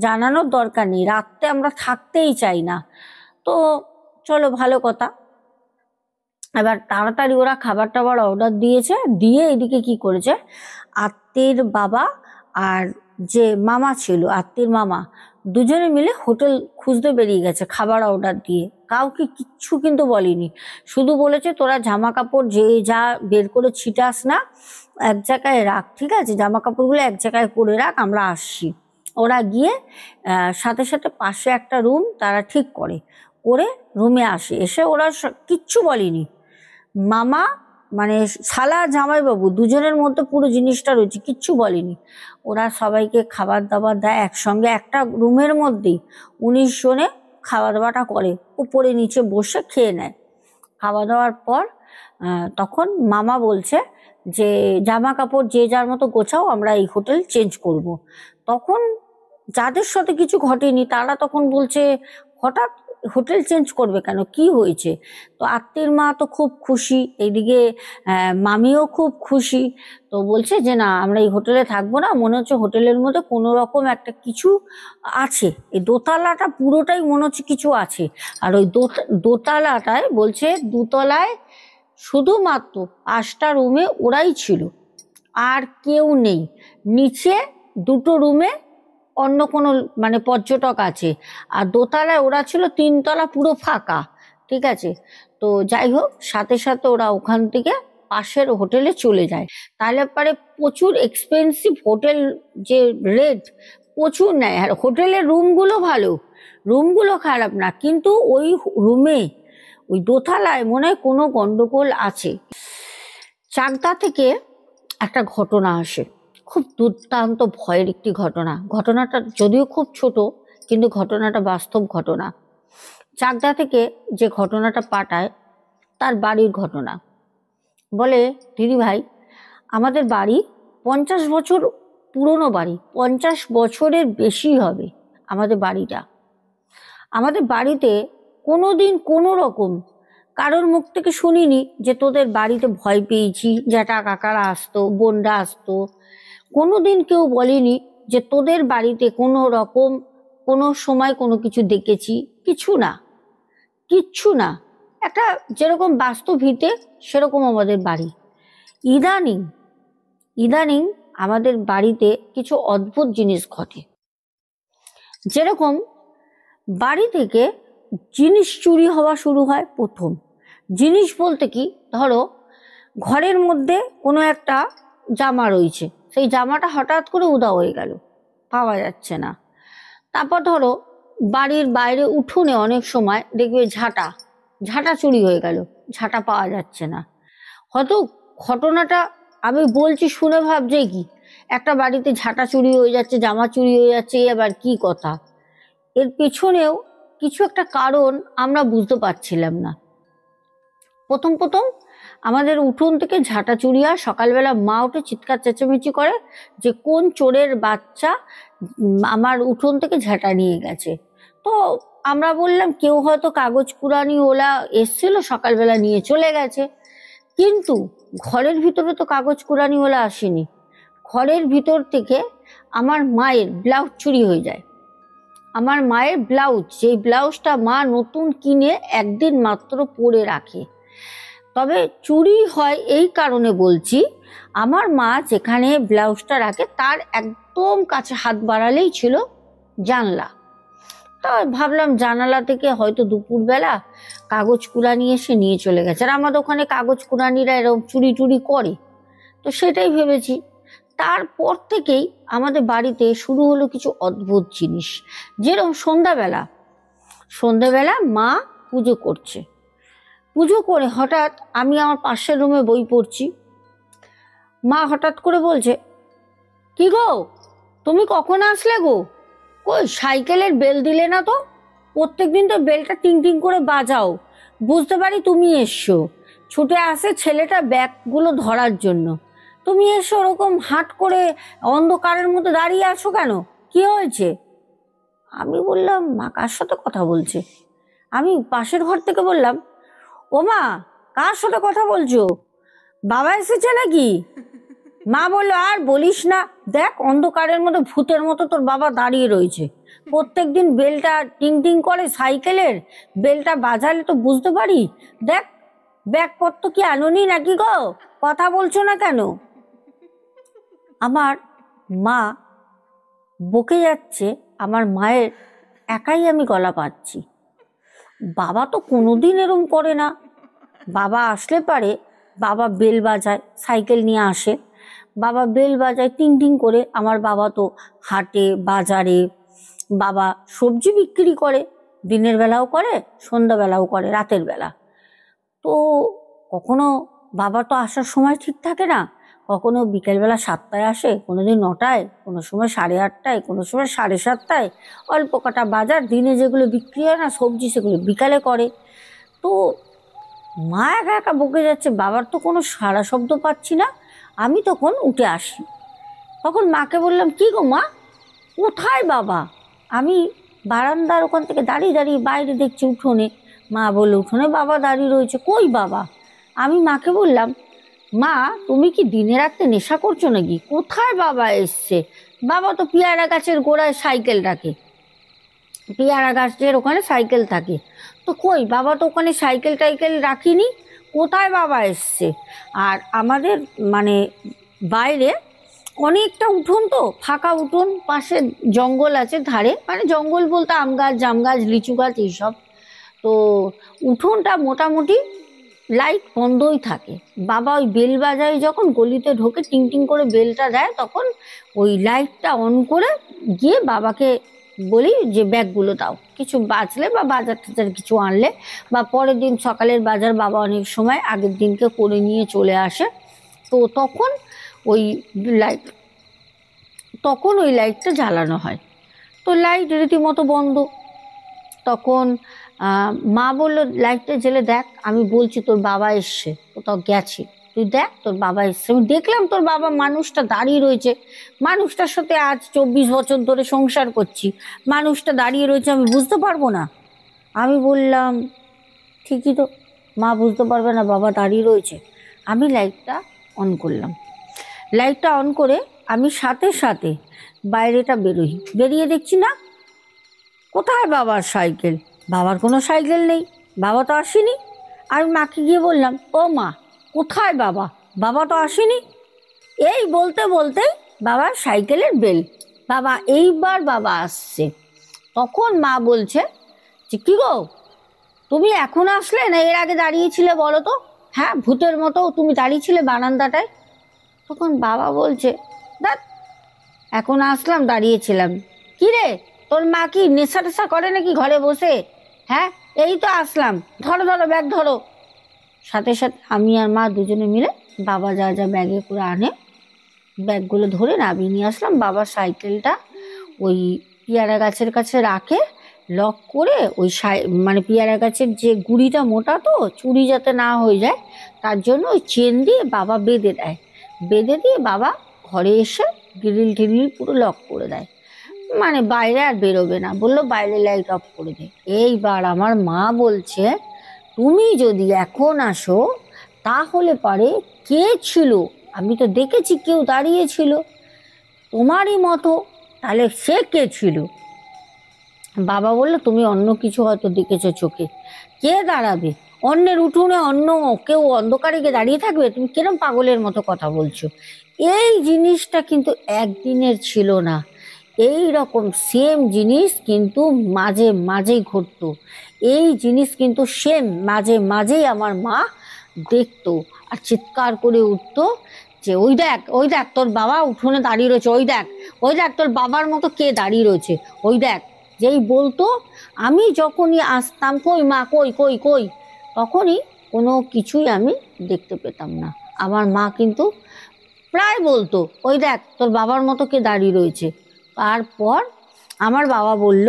জানানোর দরকার নেই, রাততে আমরা থাকতেই চাই না। তো চলো ভালো কথা। এবার তাড়াতাড়ি ওরা খাবার টাবার অর্ডার দিয়েছে, দিয়ে এদিকে কি করেছে, আত্মীয়ের বাবা আর যে মামা ছিল, আত্মীয় মামা, দুজনে মিলে হোটেল খুঁজতে বেরিয়ে গেছে খাবার অর্ডার দিয়ে। কাউকে কিচ্ছু কিন্তু বলেনি, শুধু বলেছে তোরা জামা কাপড় যে যা বের করে ছিটাস না, এক জায়গায় রাখ, ঠিক আছে, জামা কাপড়গুলো এক জায়গায় করে রাখ, আমরা আসছি। ওরা গিয়ে সাথে সাথে পাশে একটা রুম তারা ঠিক করে রুমে আসে। এসে ওরা কিচ্ছু বলেনি, মামা মানে শালা জামাইবাবু দুজনের মধ্যে পুরো জিনিসটা রয়েছে, কিচ্ছু বলেনি। ওরা সবাইকে খাবার দাবার দেয় একসঙ্গে, একটা রুমের মধ্যেই 19 জনে খাওয়া দাওয়াটা করে, উপরে নিচে বসে খেয়ে নেয়। খাওয়া দাওয়ার পর তখন মামা বলছে যে জামা কাপড় যে যার মতো গোছাও, আমরা এই হোটেল চেঞ্জ করব। তখন যাদের সাথে কিছু ঘটেনি তারা তখন বলছে হঠাৎ হোটেল চেঞ্জ করবে কেন, কি হয়েছে? তো আত্মীর মা তো খুব খুশি, এইদিকে মামিও খুব খুশি। তো বলছে যে না, আমরা এই হোটেলে থাকবো না, মনে হচ্ছে হোটেলের মধ্যে কোনো রকম একটা কিছু আছে, এই দোতলাটা পুরোটাই মনে হচ্ছে কিছু আছে। আর ওই দোতলাটায় বলছে দুতলায় শুধুমাত্র 5টা রুমে ওরাই ছিল, আর কেউ নেই। নিচে 2টো রুমে অন্য কোনো মানে পর্যটক আছে, আর দোতলায় ওরা ছিল, 3তলা পুরো ফাঁকা, ঠিক আছে। তো যাই হোক, সাথে সাথে ওরা ওখান থেকে পাশের হোটেলে চলে যায়। তাহলে পরে প্রচুর এক্সপেন্সিভ হোটেল, যে রেট প্রচুর নেয়। আর হোটেলের রুমগুলো ভালো, রুমগুলো খারাপ না, কিন্তু ওই রুমে ওই দোতলায় মনে হয় কোনো গন্ডগোল আছে। চাকদা থেকে একটা ঘটনা আসে, খুব দুর্দান্ত ভয়ের একটি ঘটনা। ঘটনাটা যদিও খুব ছোট, কিন্তু ঘটনাটা বাস্তব ঘটনা। চাকদা থেকে যে ঘটনাটা পাঠায় তার বাড়ির ঘটনা। বলে দিদি ভাই, আমাদের বাড়ি 50 বছর পুরনো বাড়ি, 50 বছরের বেশি হবে আমাদের বাড়িটা। আমাদের বাড়িতে কোনোদিন কোনো রকম কারোর মুখ থেকে শুনিনি যে তোদের বাড়িতে ভয় পেয়েছি, জ্যাঠা কাকারা আসতো, বোনরা আসতো। কোনোদিন কেউ বলেনি যে তোদের বাড়িতে কোনো রকম কোনো সময় কোনো কিছু দেখেছি, কিছু না, কিচ্ছু না। একটা যেরকম বাস্তবিতে সেরকম আমাদের বাড়ি। ইদানিং ইদানিং আমাদের বাড়িতে কিছু অদ্ভুত জিনিস ঘটে। যেরকম বাড়ি থেকে জিনিস চুরি হওয়া শুরু হয়। প্রথম জিনিস বলতে কি, ধরো ঘরের মধ্যে কোনো একটা জামা রয়েছে, সেই জামাটা হঠাৎ করে উধাও হয়ে গেল, পাওয়া যাচ্ছে না। তারপর ধরো বাড়ির বাইরে উঠোনে অনেক সময় দেখবে ঝাঁটা ঝাঁটা চুরি হয়ে গেল, ঝাঁটা পাওয়া যাচ্ছে না। হয়তো ঘটনাটা আমি বলছি শুনে ভাবছে কি, একটা বাড়িতে ঝাঁটা চুরি হয়ে যাচ্ছে, জামা চুরি হয়ে যাচ্ছে, এবার কি কথা? এর পেছনেও কিছু একটা কারণ আমরা বুঝতে পারছিলাম না। প্রথম প্রথম আমাদের উঠোন থেকে ঝাঁটা চুরি হয়, সকালবেলা মা উঠে চিৎকার চেঁচামেচি করে যে কোন চোরের বাচ্চা আমার উঠোন থেকে ঝাঁটা নিয়ে গেছে। তো আমরা বললাম কেউ হয়তো কাগজ কুড়ানি ওলা এসছিল, সকালবেলা নিয়ে চলে গেছে। কিন্তু ঘরের ভিতরে তো কাগজ কুড়ানি ওলা আসেনি। ঘরের ভিতর থেকে আমার মায়ের ব্লাউজ চুরি হয়ে যায়। আমার মায়ের ব্লাউজ, যেই ব্লাউজটা মা নতুন কিনে একদিন মাত্র পরে রাখে। তবে চুরি হয় এই কারণে বলছি, আমার মা যেখানে ব্লাউজটা রাখে তার একদম কাছে হাত বাড়ালেই ছিল জানলা। তো ভাবলাম জানালা থেকে হয়তো দুপুরবেলা কাগজ কুড়ানি এসে নিয়ে চলে গেছে। আর আমাদের ওখানে কাগজ কুড়ানিরা এরকম চুরি টুরি করে, তো সেটাই ভেবেছি। তারপর থেকেই আমাদের বাড়িতে শুরু হলো কিছু অদ্ভুত জিনিস। যেরকম সন্ধ্যাবেলা মা পুজো করছে, পুজো করে হঠাৎ আমি আমার পাশের রুমে বই পড়ছি, মা হঠাৎ করে বলছে, কি গো তুমি কখন আসলে গো? কই সাইকেলের বেল দিলে না তো? প্রত্যেকদিন তো বেলটা টিং টিং করে বাজাও, বুঝতে পারি তুমি এসছো। ছুটে আসে ছেলেটা ব্যাগগুলো ধরার জন্য, তুমি এসো ওরকম হাট করে অন্ধকারের মধ্যে দাঁড়িয়ে আছো কেন, কি হয়েছে? আমি বললাম মা কার সাথে কথা বলছে? আমি পাশের ঘর থেকে বললাম, ও মা কার সাথে কথা বলছো, বাবা এসেছে নাকি? মা বললো আর বলিস না, দেখ অন্ধকারের মধ্যে ভূতের মতো তোর বাবা দাঁড়িয়ে রয়েছে, প্রত্যেকদিন বেলটা টিং টিং করে, সাইকেলের বেলটা বাজালে তো বুঝতে পারি, দেখ ব্যাগপত্র কি আনোনি নাকি গো, কথা বলছো না কেন? আমার মা বকে যাচ্ছে, আমার মায়ের একাই আমি গলা পাচ্ছি। বাবা তো কোনোদিন এরম করে না। বাবা আসলে পারে, বাবা বেল বাজায়, সাইকেল নিয়ে আসে, বাবা বেল বাজায় টিং টিং করে। আমার বাবা তো হাটে বাজারে বাবা সবজি বিক্রি করে, দিনের বেলাও করে, সন্ধ্যাবেলাও করে, রাতের বেলা। তো কখনো বাবা তো আসার সময় ঠিক থাকে না, কখনো বিকেলবেলা 7টায় আসে, কোনোদিন 9টায়, কোনো সময় 8:30টায়, কোনো সময় 7:30টায়। অল্প কটা বাজার দিনে যেগুলো বিক্রি হয় না সবজি, সেগুলো বিকালে করে। তো মা একা একা বকে যাচ্ছে, বাবার তো কোনো সাড়া শব্দ পাচ্ছি না। আমি তখন উঠে আসি, তখন মাকে বললাম, কি গো মা, কোথায় বাবা? আমি বারান্দার ওখান থেকে দাঁড়িয়ে দাঁড়িয়ে বাইরে দেখছি উঠোনে। মা বলল, উঠোনে বাবা দাঁড়িয়ে রয়েছে, কই বাবা? আমি মাকে বললাম, মা তুমি কি দিনে রাত্রে নেশা করছো নাকি? কোথায় বাবা এসছে? বাবা তো পেয়ারা গাছের গোড়ায় সাইকেল রাখে, পেয়ারা গাছের ওখানে সাইকেল থাকে, তো কই বাবা তো ওখানে সাইকেল টাইকেল রাখিনি, কোথায় বাবা এসছে? আর আমাদের মানে বাইরে অনেকটা উঠোন, তো ফাঁকা উঠোন, পাশে জঙ্গল আছে ধারে, মানে জঙ্গল বলতে আম গাছ, জাম গাছ, লিচু গাছ এইসব। তো উঠোনটা মোটামুটি লাইট বন্ধই থাকে। বাবা ওই বেল বাজায়, যখন গলিতে ঢোকে টিং টিং করে বেলটা দেয়, তখন ওই লাইটটা অন করে গিয়ে বাবাকে বলি যে ব্যাগগুলো দাও, কিছু বাঁচলে বা বাজার টাজার কিছু আনলে, বা পরের দিন সকালের বাজার বাবা অনেক সময় আগের দিনকে করে নিয়ে চলে আসে। তো তখন ওই লাইট তখন ওই লাইটটা জ্বালানো হয়। তো লাইট রীতিমতো বন্ধ। তখন মা বললো, লাইটটা জ্বেলে দেখ, আমি বলছি তোর বাবা এসছে, কোথাও গেছে, তুই দেখ তোর বাবা এসছে। আমি দেখলাম তোর বাবা মানুষটা দাঁড়িয়ে রয়েছে, মানুষটার সাথে আজ 24 বছর ধরে সংসার করছি, মানুষটা দাঁড়িয়ে রয়েছে, আমি বুঝতে পারবো না? আমি বললাম, ঠিকই তো, মা বুঝতে পারবে না বাবা দাঁড়িয়ে রয়েছে। আমি লাইটটা অন করলাম, লাইটটা অন করে আমি সাথে সাথে বাইরেটা বেরোই, বেরিয়ে দেখছি না, কোথায় বাবার সাইকেল? বাবার কোনো সাইকেল নেই, বাবা তো আসেনি। আমি মাকে গিয়ে বললাম, ও মা, কোথায় বাবা? বাবা তো আসেনি। এই বলতে বলতেই বাবার সাইকেলের বেল, বাবা এইবার বাবা আসছে। তখন মা বলছে যে, কি গো, তুমি এখন আসলে না এর আগে দাঁড়িয়েছিলে বলো তো? হ্যাঁ, ভূতের মতো তুমি দাঁড়িয়েছিলে বারান্দাটায়। তখন বাবা বলছে, দেখ, এখন আসলাম, দাঁড়িয়েছিলাম। কি রে, তোর মা কি নেশা টেশা করে নাকি ঘরে বসে? হ্যাঁ, এই তো আসলাম, ধরো ধরো ব্যাগ ধরো। সাথে সাথে আমি আর মা দুজনে মিলে বাবা যা যা ব্যাগে করে আনে ব্যাগগুলো ধরে নামিয়ে নিয়ে আসলাম। বাবার সাইকেলটা ওই পেয়ারা গাছের কাছে রাখে, লক করে ওই মানে পেয়ারা গাছের যে গুড়িটা মোটা, তো চুরি যাতে না হয়ে যায় তার জন্য ওই চেন দিয়ে বাবা বেঁধে দেয়। বেঁধে দিয়ে বাবা ঘরে এসে গ্রিল টিরিল পুরো লক করে দেয়, মানে বাইরে আর বেরোবে না, বললো বাইরে লাইট অফ করে দে। এইবার আমার মা বলছে, তুমি যদি এখন আসো তাহলে পারে কে ছিল? আমি তো দেখেছি কেউ দাঁড়িয়ে ছিল তোমারই মতো, তাহলে সে কে ছিল? বাবা বললো, তুমি অন্য কিছু হয়তো দেখেছো চোখে। কে দাঁড়াবে? অন্যের উঠোনে অন্য কেউ অন্ধকারে গিয়ে দাঁড়িয়ে থাকবে? তুমি কিরম পাগলের মতো কথা বলছো? এই জিনিসটা কিন্তু একদিনের ছিল না, এই রকম সেম জিনিস কিন্তু মাঝে মাঝেই ঘটতো। এই জিনিস কিন্তু সেম মাঝে মাঝেই আমার মা দেখতো আর চিৎকার করে উঠতো যে, ওই দেখ, ওই দেখ তোর বাবা উঠোনে দাঁড়িয়ে রয়েছে, ওই দেখ, ওই দেখ তোর বাবার মতো কে দাঁড়িয়ে রয়েছে, ওই দেখ। যেই বলতো, আমি যখনই আসতাম, কই মা, কই কই কই, তখনই কোনো কিছুই আমি দেখতে পেতাম না। আমার মা কিন্তু প্রায় বলতো, ওই দেখ তোর বাবার মতো কে দাঁড়িয়ে রয়েছে। তারপর আমার বাবা বলল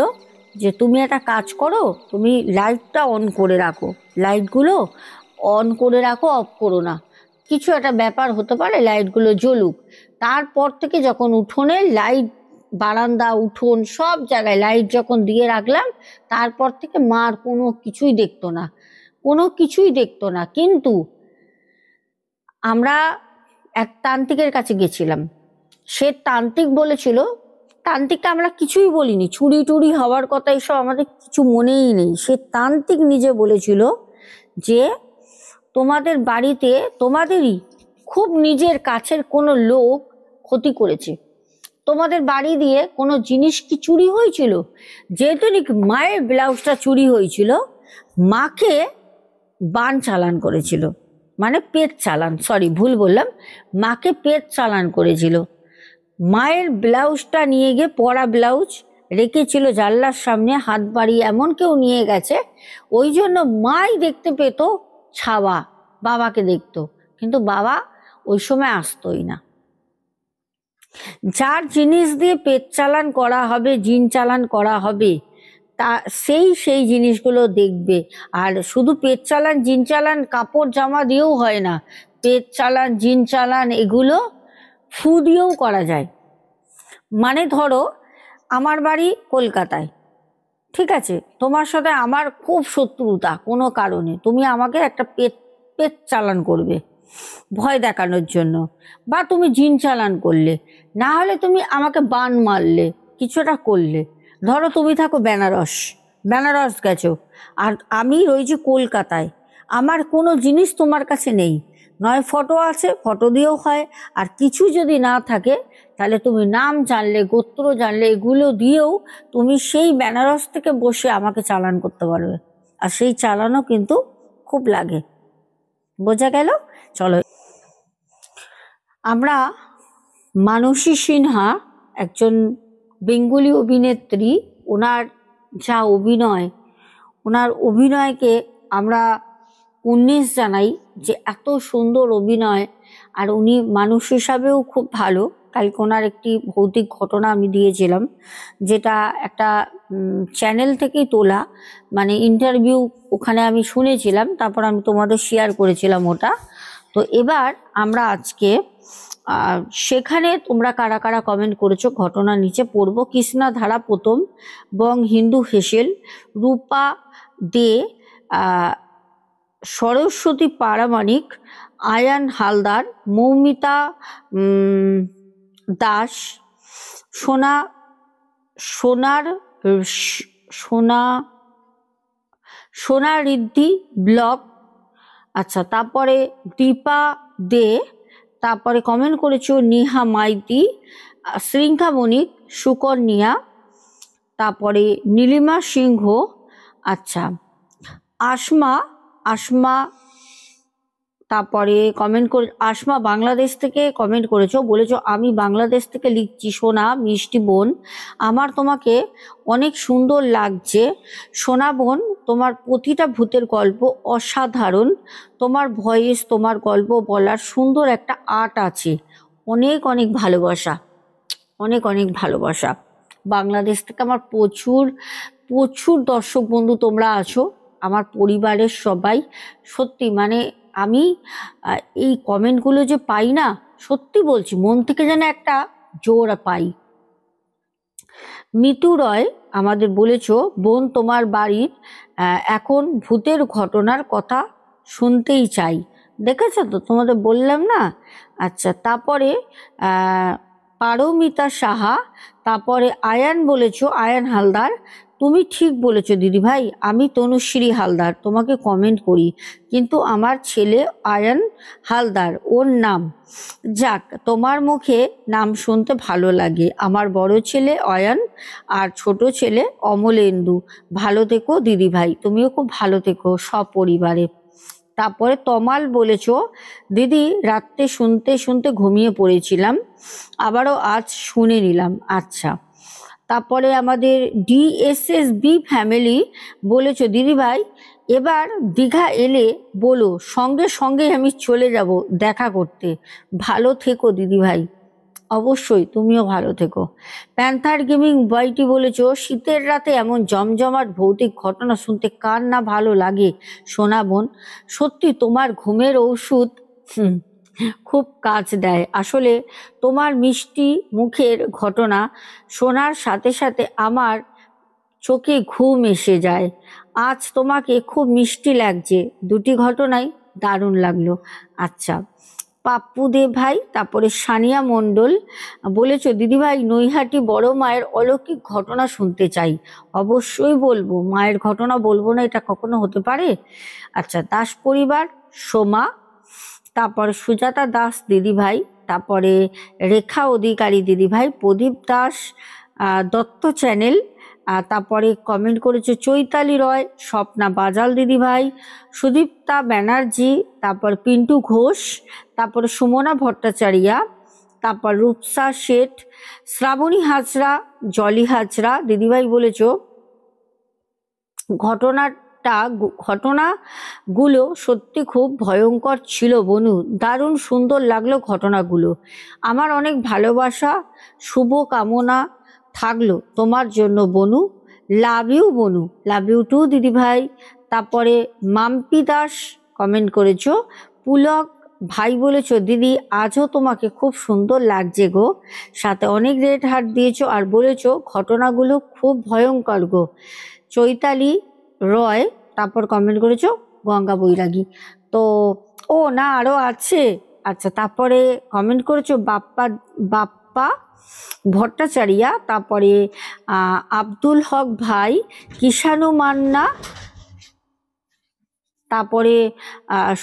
যে, তুমি একটা কাজ করো, তুমি লাইটটা অন করে রাখো, লাইটগুলো অন করে রাখো, অফ করো না, কিছু একটা ব্যাপার হতে পারে, লাইটগুলো জ্বলুক। তারপর থেকে যখন উঠোনে লাইট, বারান্দা উঠোন সব জায়গায় লাইট যখন দিয়ে রাখলাম, তারপর থেকে মার কোনো কিছুই দেখতো না, কোনো কিছুই দেখতো না। কিন্তু আমরা এক তান্ত্রিকের কাছে গেছিলাম, সে তান্ত্রিক বলেছিল, তান্ত্রিকটা আমরা কিছুই বলিনি, চুরি টুরি হওয়ার কথা এসব আমাদের কিছু মনেই নেই। সে তান্ত্রিক নিজে বলেছিল যে, তোমাদের বাড়িতে তোমাদেরই খুব নিজের কাছের কোনো লোক ক্ষতি করেছে, তোমাদের বাড়ি দিয়ে কোনো জিনিস কি চুরি হয়েছিল? যেহেতু নাকি মায়ের ব্লাউজটা চুরি হয়েছিল, মাকে বান চালান করেছিল, মানে পেট চালান, সরি ভুল বললাম, মাকে পেট চালান করেছিল। মায়ের ব্লাউজটা নিয়ে গিয়ে, পরা ব্লাউজ রেখেছিল জানলার সামনে, হাত বাড়িয়ে এমন কেউ নিয়ে গেছে, ওই জন্য মাই দেখতে পেত ছাওয়া, বাবাকে দেখতো, কিন্তু বাবা ওই সময় আসতোই না। যার জিনিস দিয়ে পেট চালান করা হবে, জিন চালান করা হবে, তা সেই জিনিসগুলো দেখবে। আর শুধু পেট চালান জিন চালান কাপড় জামা দিয়েও হয় না, পেট চালান জিন চালান এগুলো ফু দিয়েও করা যায়। মানে ধরো আমার বাড়ি কলকাতায়, ঠিক আছে, তোমার সাথে আমার খুব শত্রুতা কোনো কারণে, তুমি আমাকে একটা পেট চালান করবে ভয় দেখানোর জন্য, বা তুমি জিন চালান করলে, না হলে তুমি আমাকে বান মারলে, কিছুটা করলে। ধরো তুমি থাকো বেনারস গেছো, আর আমি রয়েছি কলকাতায়, আমার কোনো জিনিস তোমার কাছে নেই, নয় ফটো আছে, ফটো দিয়েও হয়, আর কিছু যদি না থাকে তাহলে তুমি নাম জানলে, গোত্র জানলে, এগুলো দিয়েও তুমি সেই বেনারস থেকে বসে আমাকে চালান করতে পারবে। আর সেই চালানও কিন্তু খুব লাগে। বোঝা গেল? চলো, আমরা মানসী সিনহা একজন বেঙ্গলি অভিনেত্রী, ওনার যা অভিনয়, ওনার অভিনয়কে আমরা উন্নিশ জানাই যে এত সুন্দর অভিনয়। আর উনি মানুষ হিসাবেও খুব ভালো। কালকে ওনার একটি ভৌতিক ঘটনা আমি দিয়েছিলাম, যেটা একটা চ্যানেল থেকেই তোলা, মানে ইন্টারভিউ, ওখানে আমি শুনেছিলাম, তারপর আমি তোমাদের শেয়ার করেছিলাম ওটা। তো এবার আমরা আজকে সেখানে তোমরা কারা কারা কমেন্ট করেছো ঘটনা নিচে পড়বো। কৃষ্ণা ধারা প্রথম, বং হিন্দু হেসেল, রূপা দে, সরস্বতী পারামানিক, আয়ান হালদার, মৌমিতা দাস, সোনা রিদ্ধি ব্লগ, আচ্ছা, তারপরে দীপা দে, তারপরে কমেন্ট করেছো নিহা মাইতি, শ্রীঙ্খা মনিক, সুকন্যা, তারপরে নীলিমা সিংহ, আচ্ছা, আসমা, তারপরে কমেন্ট করে আসমা বাংলাদেশ থেকে কমেন্ট করেছো, বলেছো আমি বাংলাদেশ থেকে লিখছি, সোনা মিষ্টি বোন, আমার তোমাকে অনেক সুন্দর লাগছে সোনা বোন, তোমার প্রতিটা ভূতের গল্প অসাধারণ, তোমার ভয়েস, তোমার গল্প বলার সুন্দর একটা আর্ট আছে, অনেক অনেক ভালোবাসা, অনেক অনেক ভালোবাসা। বাংলাদেশ থেকে আমার প্রচুর প্রচুর দর্শক বন্ধু তোমরা আছো, আমার পরিবারের সবাই। সত্যি মানে আমি এই কমেন্টগুলো যে পাই না, সত্যি বলছি, মন থেকে যেন একটা জোর পাই। মিতু রয় আমাদের বলেছো, বোন তোমার বাড়ির এখন ভূতের ঘটনার কথা শুনতেই চাই। দেখেছো তো, তোমাদের বললাম না। আচ্ছা, তারপরে পারমিতা সাহা, তারপরে আয়ান বলেছো, আয়ান হালদার, তুমি ঠিক বলেছো দিদি ভাই, আমি তনুশ্রী হালদার তোমাকে কমেন্ট করি, কিন্তু আমার ছেলে আয়ান হালদার ওর নাম। যাক, তোমার মুখে নাম শুনতে ভালো লাগে। আমার বড় ছেলে অয়ন আর ছোট ছেলে অমলেন্দু। ভালো থেকো দিদি ভাই, তুমিও খুব ভালো থেকো সপরিবারে। তারপরে তমাল বলেছো, দিদি রাত্রে শুনতে শুনতে ঘুমিয়ে পড়েছিলাম, আবারও আজ শুনে নিলাম। আচ্ছা, তারপরে আমাদের DSSB ফ্যামিলি বলেছো, দিদি ভাই এবার দীঘা এলে বলো, সঙ্গে সঙ্গে আমি চলে যাব দেখা করতে। ভালো থেকো দিদি ভাই, অবশ্যই তুমিও ভালো থেকো। প্যান্থার গেমিং বয়টি বলেছো, শীতের রাতে এমন জমজমাট ভৌতিক ঘটনা শুনতে কার না ভালো লাগে সোনা বোন, সত্যি তোমার ঘুমের ঔষধ খুব কাজ দেয়। আসলে তোমার মিষ্টি মুখের ঘটনা শোনার সাথে সাথে আমার চোখে ঘুম এসে যায়। আজ তোমাকে খুব মিষ্টি লাগছে, দুটি ঘটনাই দারুণ লাগলো। আচ্ছা, পাপ্পু দে ভাই, তারপরে সানিয়া মণ্ডল বলেছো, দিদিভাই নৈহাটি বড় মায়ের অলৌকিক ঘটনা শুনতে চাই। অবশ্যই বলবো, মায়ের ঘটনা বলবো না এটা কখনো হতে পারে। আচ্ছা, দাস পরিবার, সোমা, তারপরে সুজাতা দাস দিদিভাই, তারপরে রেখা অধিকারী দিদিভাই, প্রদীপ দাস দত্ত চ্যানেল, তারপরে কমেন্ট করেছে চৈতালি রয়, স্বপ্না বাজাল দিদিভাই, সুদীপ্তা ব্যানার্জি, তারপর পিন্টু ঘোষ, তারপরে সুমনা ভট্টাচার্যা, তারপর রূপসা শেঠ, শ্রাবণী হাজরা, জলি হাজরা দিদিভাই বলেছ ঘটনাগুলো সত্যি খুব ভয়ঙ্কর ছিল বনু, দারুণ সুন্দর লাগলো ঘটনাগুলো। আমার অনেক ভালোবাসা শুভ কামনা থাকলো তোমার জন্য বনু, লাভ ইউ বনু, লাভ ইউ টু দিদিভাই। তারপরে মাম্পি দাস কমেন্ট করেছো, পুলক ভাই বলেছো দিদি আজও তোমাকে খুব সুন্দর লাগছে গো, সাথে অনেক রেড হার্ট দিয়েছো আর বলেছো ঘটনাগুলো খুব ভয়ঙ্কর গো। চৈতালি রয় তারপর কমেন্ট করেছো গঙ্গা বৈরাগী। তো ও না আরো আছে, আচ্ছা। তারপরে কমেন্ট করেছো বাপ্পা ভট্টাচার্যা, তারপরে আব্দুল হক ভাই, কিষাণু মান্না, তারপরে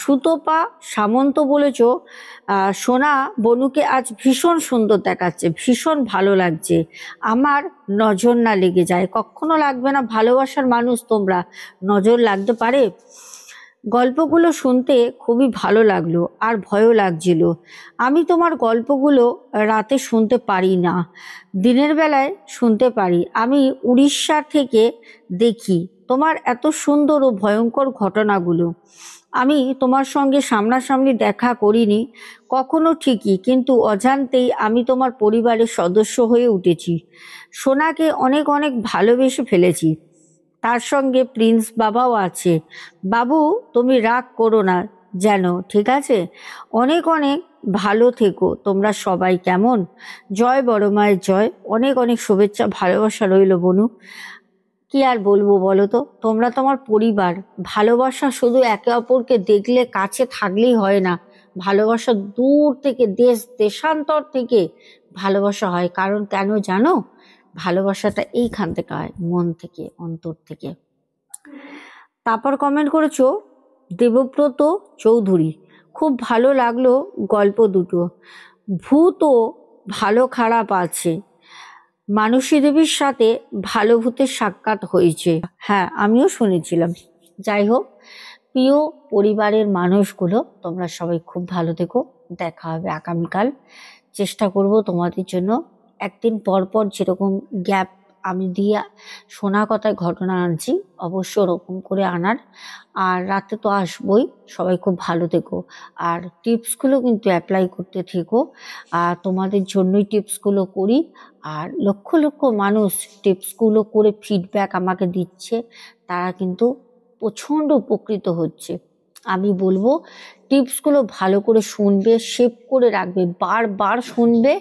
সুতপা সামন্ত বলেছো সোনা বনুকে আজ ভীষণ সুন্দর দেখাচ্ছে, ভীষণ ভালো লাগছে, আমার নজর না লেগে যায়। কখনো লাগবে না, ভালোবাসার মানুষ তোমরা, নজর লাগতে পারে। গল্পগুলো শুনতে খুবই ভালো লাগলো আর ভয়ও লাগছিল। আমি তোমার গল্পগুলো রাতে শুনতে পারি না, দিনের বেলায় শুনতে পারি। আমি উড়িষ্যা থেকে দেখি তোমার এত সুন্দর ও ভয়ঙ্কর ঘটনাগুলো। আমি তোমার সঙ্গে সামনাসামনি দেখা করিনি কখনো ঠিকই, কিন্তু অজান্তেই আমি তোমার পরিবারের সদস্য হয়ে উঠেছি। সোনাকে অনেক অনেক ভালোবেসে ফেলেছি, তার সঙ্গে প্রিন্স বাবাও আছে। বাবু তুমি রাগ করো না যেন, ঠিক আছে? অনেক অনেক ভালো থেকো তোমরা সবাই, কেমন? জয় বড় মায়ের জয়, অনেক অনেক শুভেচ্ছা ভালোবাসা রইল বনু। কি আর বলবো বলো তো, তোমরা তোমার পরিবার, ভালোবাসা শুধু একে অপরকে দেখলে কাছে থাকলেই হয় না, ভালোবাসা দূর থেকে দেশান্তর থেকে ভালোবাসা হয়। কারণ কেন জানো? ভালোবাসাটা এইখান থেকে হয়, মন থেকে, অন্তর থেকে। তারপর কমেন্ট করেছো দেবব্রত চৌধুরী, খুব ভালো লাগলো গল্প দুটো। ভূতও ভালো খারাপ আছে, মানসী দেবীর সাথে ভালো ভূতের সাক্ষাৎ হয়েছে, হ্যাঁ আমিও শুনেছিলাম। যাই হোক, প্রিয় পরিবারের মানুষগুলো তোমরা সবাই খুব ভালো থেকো, দেখা হবে আগামীকাল। চেষ্টা করব তোমাদের জন্য একদিন পর পর যেরকম গ্যাপ আমি দিয়ে শোনা কথায় ঘটনা আনছি, অবশ্য ওরকম করে আনার। আর রাতে তো আসবই, সবাই খুব ভালো থেকো। আর টিপসগুলো কিন্তু অ্যাপ্লাই করতে থেকো, আর তোমাদের জন্যই টিপসগুলো করি। আর লক্ষ লক্ষ মানুষ টিপসগুলো করে ফিডব্যাক আমাকে দিচ্ছে, তারা কিন্তু প্রচণ্ড উপকৃত হচ্ছে। আমি বলবো টিপসগুলো ভালো করে শুনবে, সেভ করে রাখবে, বারবার শুনবে,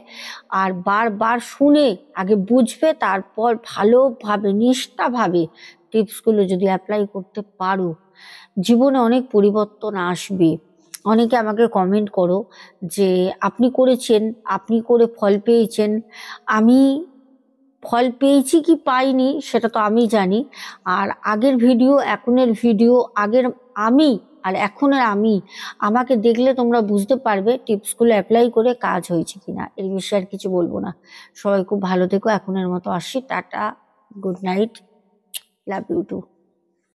আর বারবার শুনে আগে বুঝবে, তারপর ভালোভাবে নিষ্ঠাভাবে টিপসগুলো যদি অ্যাপ্লাই করতে পারো, জীবনে অনেক পরিবর্তন আসবে। অনেকে আমাকে কমেন্ট করো যে আপনি করেছেন, আপনি করে ফল পেয়েছেন। আমি ফল পেয়েছি কি পাইনি সেটা তো আমি জানি। আর আগের ভিডিও এখনের ভিডিও, আগের আমি আর এখনের আমি, আমাকে দেখলে তোমরা বুঝতে পারবে টিপসগুলো অ্যাপ্লাই করে কাজ হয়েছে কিনা। এর বিষয়ে আর কিছু বলবো না। সবাই খুব ভালো থেকো, এখনের মতো আসি, টাটা, good night, love you two.